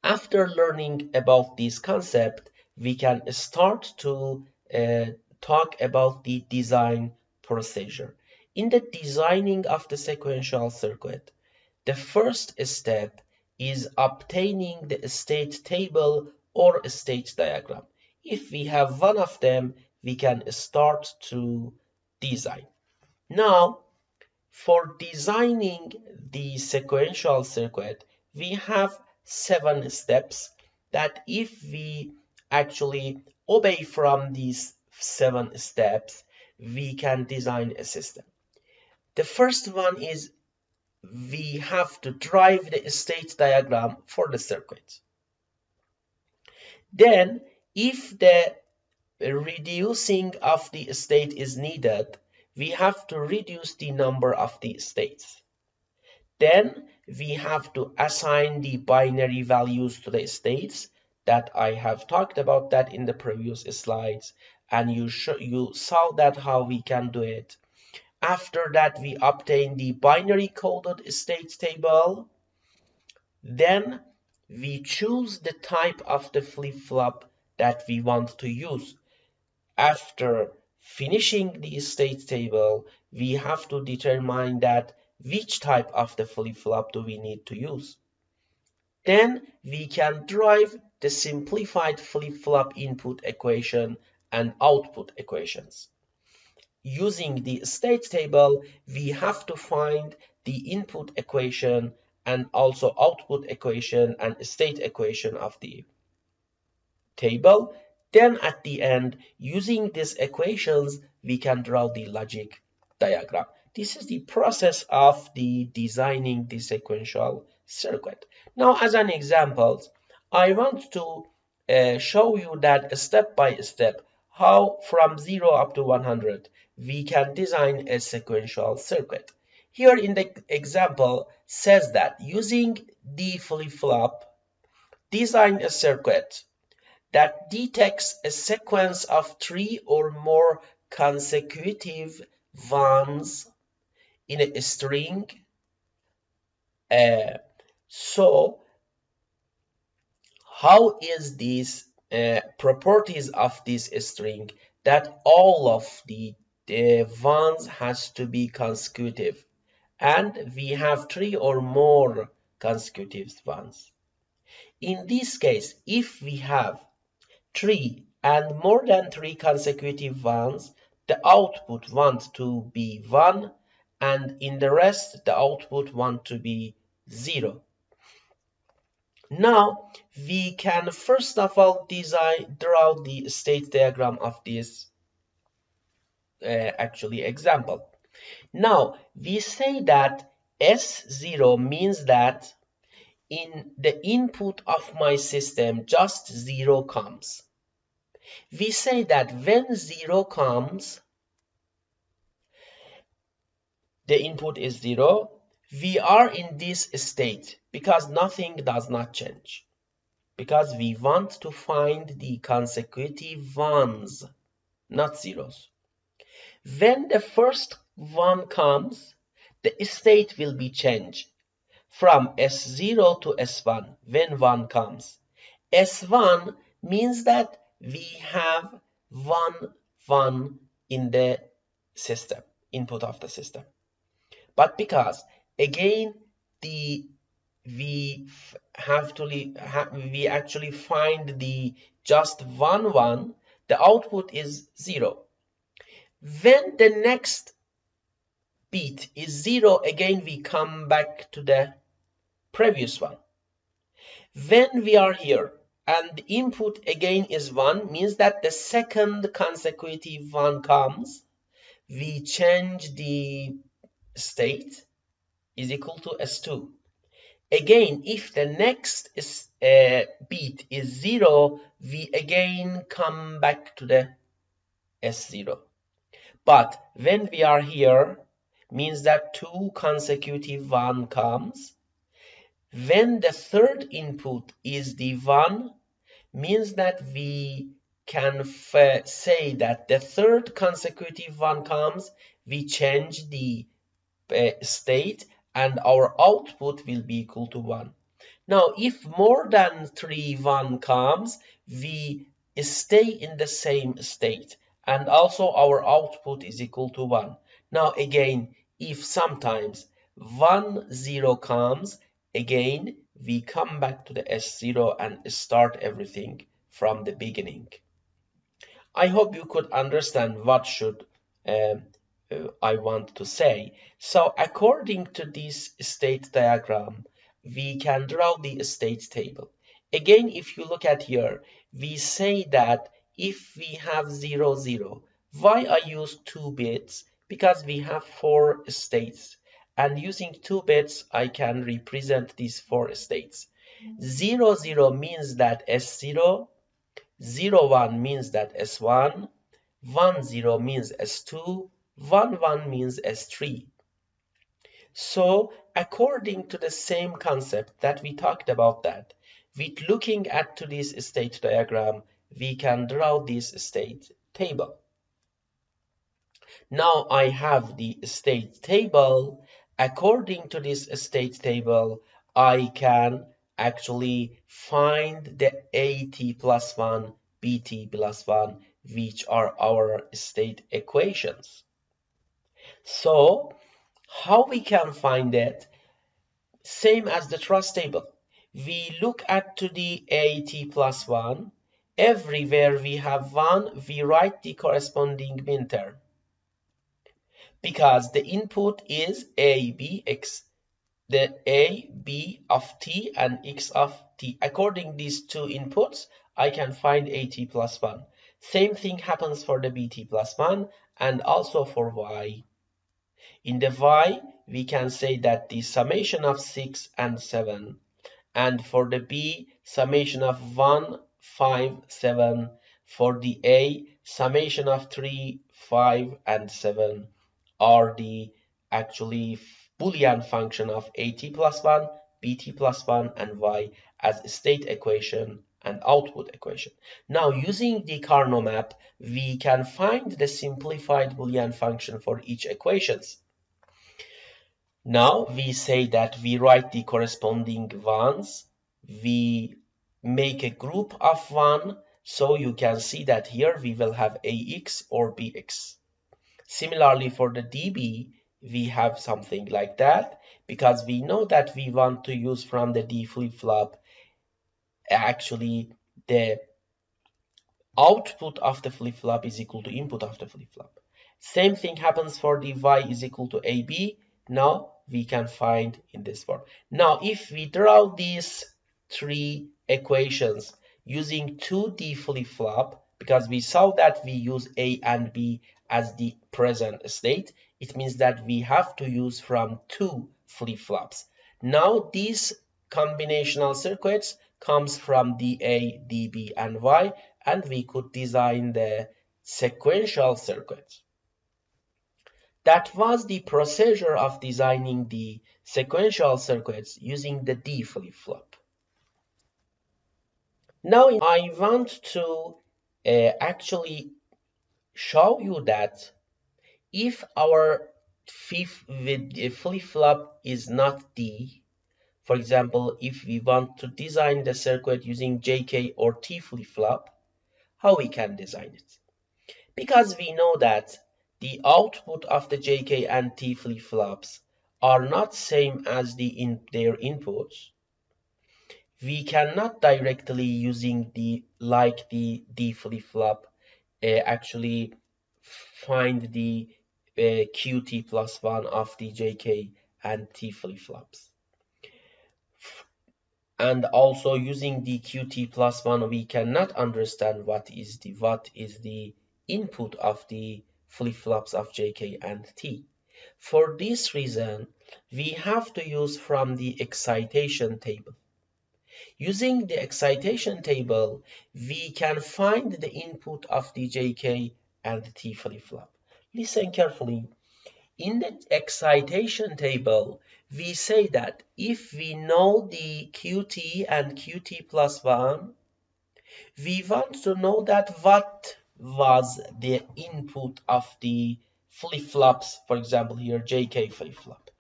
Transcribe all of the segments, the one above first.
After learning about this concept, we can start to talk about the design procedure. In the designing of the sequential circuit, the first step is obtaining the state table or state diagram. If we have one of them, we can start to design. Now, for designing the sequential circuit, we have 7 steps that if we actually obey from these 7 steps, we can design a system. The first one is we have to drive the state diagram for the circuit. Then, if the reducing of the state is needed, we have to reduce the number of the states. Then we have to assign the binary values to the states that I have talked about that in the previous slides, and you saw that how we can do it. After that, we obtain the binary coded state table. Then we choose the type of the flip-flop that we want to use. After finishing the state table, we have to determine that which type of the flip-flop do we need to use. Then we can drive the simplified flip-flop input equation and output equations. Using the state table, we have to find the input equation and also output equation and state equation of the table. Then at the end, using these equations, we can draw the logic diagram. This is the process of the designing the sequential circuit. Now, as an example, I want to show you that step by step how from 0 up to 100 we can design a sequential circuit. Here in the example says that using the flip-flop, design a circuit that detects a sequence of 3 or more consecutive ones in a string. So how is these properties of this string? That all of the ones has to be consecutive, and we have 3 or more consecutive ones. In this case, if we have 3 and more than 3 consecutive ones, the output want to be 1, and in the rest, the output want to be 0. Now, we can first of all draw the state diagram of this example. Now, we say that S0 means that in the input of my system, just 0 comes. We say that when 0 comes, the input is 0. We are in this state because nothing does not change. Because we want to find the consecutive ones, not zeros. When the first one comes, the state will be changed from S0 to S1 when 1 comes. S1 means that we have 1 in the system, input of the system. But because again we actually find the just 1, the output is 0. When the next bit is 0, again we come back to the previous one. When we are here and the input again is 1, means that the second consecutive one comes, we change the state is equal to S2. Again, if the next bit is 0, we again come back to the S0. But when we are here, means that 2 consecutive 1 comes. When the third input is the 1, means that we can say that the third consecutive 1 comes, we change the state, and our output will be equal to 1. Now, if more than 3, 1 comes, we stay in the same state. And also our output is equal to 1. Now, again, if sometimes 1, 0 comes, again, we come back to the S0 and start everything from the beginning. I hope you could understand what should I want to say. So according to this state diagram, we can draw the state table. Again, if you look at here, we say that if we have 0, 0, why I use 2 bits? Because we have 4 states. And using 2 bits, I can represent these 4 states. 0, 0 means that S0, 0, 1 means that S1, 1, 0 means S2, 1, 1 means S3. So according to the same concept that we talked about that, with looking at to this state diagram, we can draw this state table. Now I have the state table. According to this state table, I can actually find the AT plus 1, BT plus 1, which are our state equations. So how we can find it? Same as the truss table. We look at to the AT plus 1. Everywhere we have 1, we write the corresponding min term. Because the input is a, b, x. The a, b of t and x of t. According these two inputs, I can find at plus 1. Same thing happens for the bt plus 1 and also for y. In the y, we can say that the summation of 6 and 7, and for the b, summation of 1, 5, 7, for the a, summation of 3, 5, and 7 are the actually Boolean function of at plus 1, bt plus 1, and y as state equation and output equation. Now, using the Carnot map, we can find the simplified Boolean function for each equations. Now we say that we write the corresponding ones. We make a group of 1. So you can see that here we will have ax or bx. Similarly for the db, we have something like that because we know that we want to use from the d flip-flop actually the output of the flip-flop is equal to input of the flip-flop. Same thing happens for the y is equal to ab. Now we can find in this form. Now if we draw these 3 equations using 2D flip-flop, because we saw that we use a and b as the present state, it means that we have to use from 2 flip-flops. Now these combinational circuits comes from dA, dB, and y, and we could design the sequential circuits. That was the procedure of designing the sequential circuits using the D flip-flop. Now I want to actually show you that if our flip-flop is not D, for example, if we want to design the circuit using JK or T flip-flop, how we can design it? Because we know that the output of the JK and T flip-flops are not same as their inputs, we cannot directly using the D flip-flop actually find the QT plus 1 of the JK and T flip-flops. And also using the QT plus 1, we cannot understand what is the input of the flip-flops of JK and T. For this reason, we have to use from the excitation table. Using the excitation table, we can find the input of the JK and the T flip-flop. Listen carefully. In the excitation table, we say that if we know the QT and QT plus 1, we want to know that what was the input of the flip-flops, for example here JK flip-flop.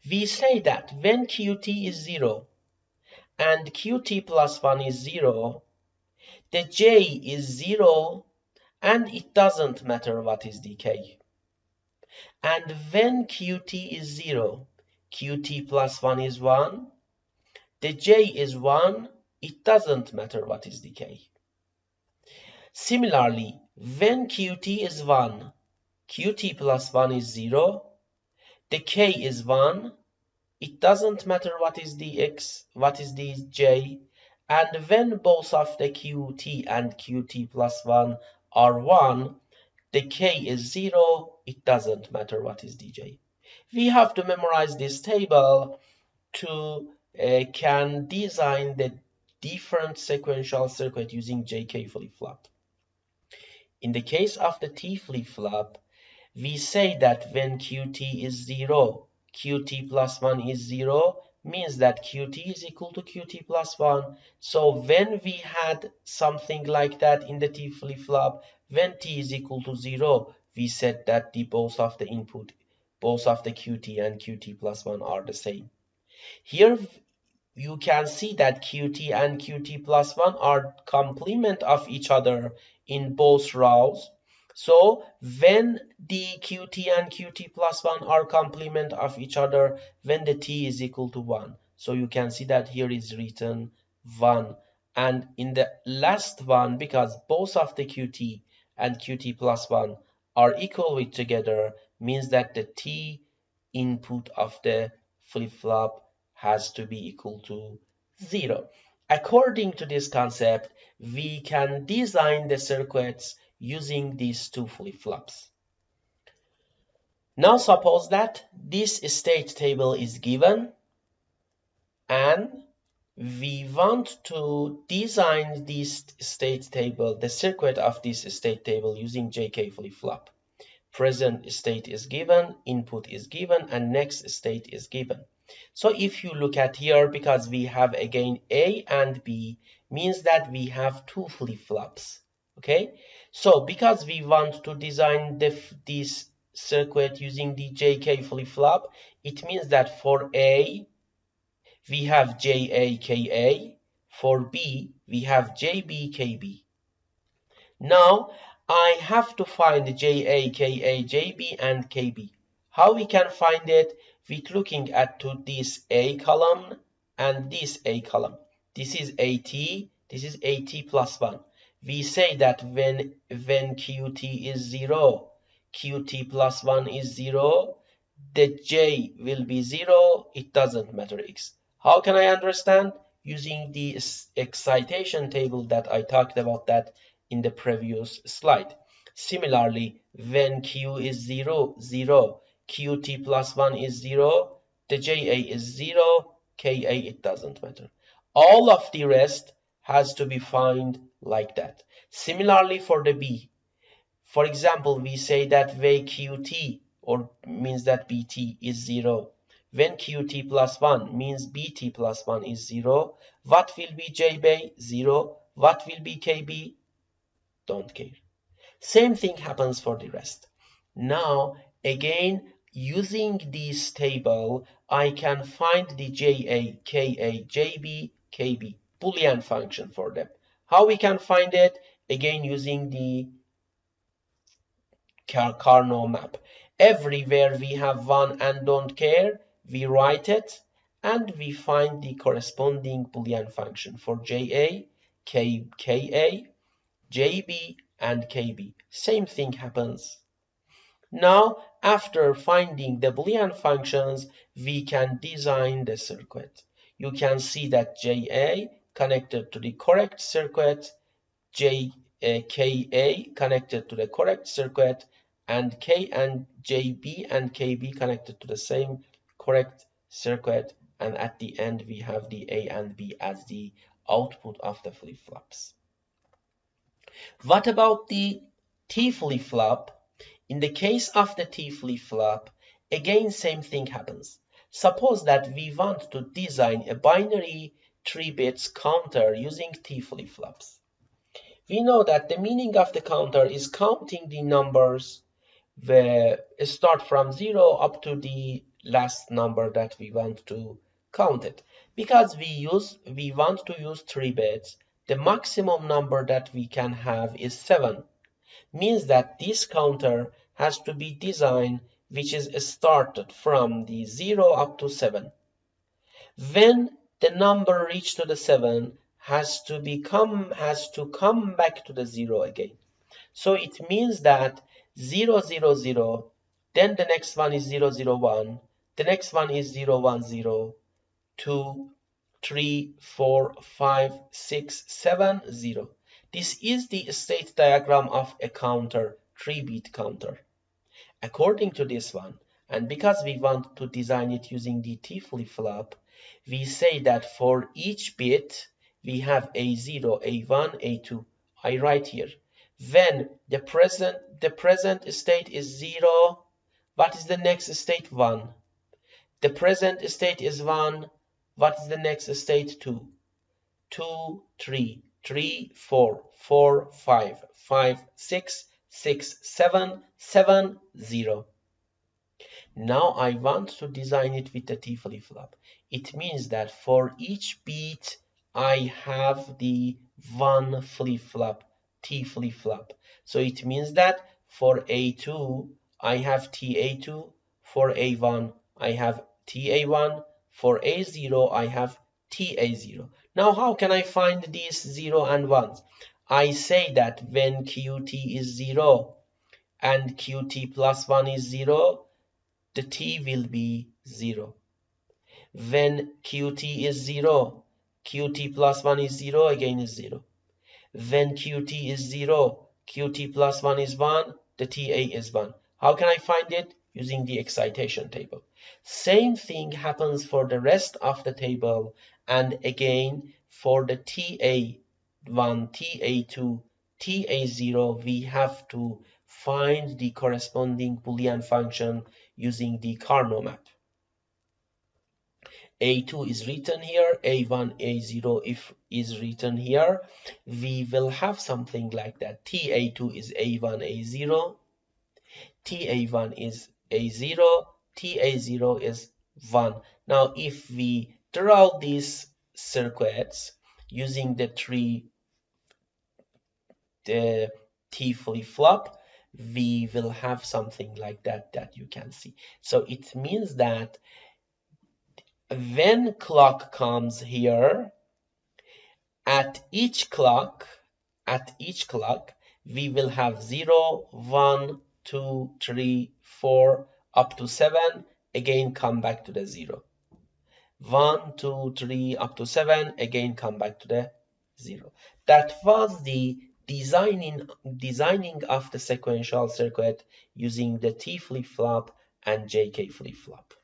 We say that when QT is 0 and qt plus 1 is 0, the j is 0 and it doesn't matter what is the k. And when qt is 0, qt plus 1 is 1, the j is 1, it doesn't matter what is the k. Similarly, when qt is 1, qt plus 1 is 0, the k is 1, it doesn't matter what is the x, what is the j, and when both of the qt and qt plus 1 are 1, the k is 0, it doesn't matter what is the j. We have to memorize this table to can design the different sequential circuit using JK flip-flop. In the case of the T flip-flop, we say that when QT is 0, QT plus 1 is 0, means that QT is equal to QT plus 1. So when we had something like that in the T flip-flop, when T is equal to 0, we said that both of the input, both of the QT and QT plus 1 are the same. Here you can see that qt and qt plus 1 are complement of each other in both rows. So when the qt and qt plus 1 are complement of each other, when the t is equal to 1. So you can see that here is written 1. And in the last one, because both of the qt and qt plus 1 are equal with together, means that the t input of the flip-flop has to be equal to 0. According to this concept, we can design the circuits using these two flip-flops. Now suppose that this state table is given and we want to design this state table, the circuit of this state table using JK flip-flop. Present state is given, input is given, and next state is given. So if you look at here, because we have again A and B, means that we have two flip-flops. Okay, so because we want to design this circuit using the JK flip-flop, it means that for A, we have JA, KA. For B, we have JB, KB. Now, I have to find JA, KA, JB, and KB. How we can find it? With looking at this A column and this A column. This is AT, this is AT plus 1. We say that when QT is 0, QT plus 1 is 0, the J will be 0, it doesn't matter X. How can I understand? Using the excitation table that I talked about that in the previous slide. Similarly, when Q is 0, 0, QT plus 1 is 0, the JA is 0, KA it doesn't matter. All of the rest has to be found like that. Similarly for the B. For example, we say that when QT or means that BT is 0. When QT plus 1 means BT plus 1 is 0. What will be JB? 0. What will be KB? Don't care. Same thing happens for the rest. Now, again, using this table, I can find the JA, KA, JB, KB, Boolean function for them. How we can find it? Again, using the Carnot map. Everywhere we have one and don't care, we write it, and we find the corresponding Boolean function for JA, KA, JB, and KB. Same thing happens. Now, after finding the Boolean functions, we can design the circuit. You can see that JA connected to the correct circuit, KA connected to the correct circuit, and K and JB and KB connected to the same correct circuit, and at the end we have the A and B as the output of the flip-flops. What about the T flip-flop? In the case of the T flip-flop, again same thing happens. Suppose that we want to design a binary 3 bits counter using T flip-flops. We know that the meaning of the counter is counting the numbers where start from 0 up to the last number that we want to count it. Because we want to use 3 bits, the maximum number that we can have is 7. Means that this counter has to be designed which is started from the 0 up to 7. When the number reach to the 7 has to come back to the 0 again. So it means that 0, 0, 0, then the next one is 0, 0, 1, the next one is 0, 1, 0, 2, 3, 4, 5, 6, 7, 0. This is the state diagram of a counter, 3-bit counter. According to this one, and because we want to design it using the T flip-flop, we say that for each bit, we have A0, A1, A2. I write here. When the present state is 0, what is the next state? 1. The present state is 1. What is the next state? 2. 2, 3, 3, 4, 4, 5, 5, 6, 6, 7, 7, 0. Now I want to design it with the T flip-flop. It means that for each bit, I have the 1 flip-flop, T flip-flop. So it means that for A2, I have TA2. For A1, I have TA1. For A0, I have TA0. Now, how can I find these 0 and 1s? I say that when QT is 0 and QT plus 1 is 0, the T will be 0. When QT is 0, QT plus 1 is 0, again is 0. When QT is 0, QT plus 1 is 1, the TA is 1. How can I find it? Using the excitation table. Same thing happens for the rest of the table, and again for the TA1, TA2, TA0, we have to find the corresponding Boolean function using the Carnot map. A2 is written here, A1, A0 is written here. We will have something like that. TA2 is A1, A0, TA1 is A0, TA0 is 1. Now, if we draw these circuits using the T flip-flop, we will have something like that you can see. So it means that when clock comes here, at each clock, we will have 0, 1, 2, 3, 4, up to 7, again come back to the 0. 1, 2, 3, up to 7, again come back to the 0. That was the designing of the sequential circuit using the T flip-flop and JK flip-flop.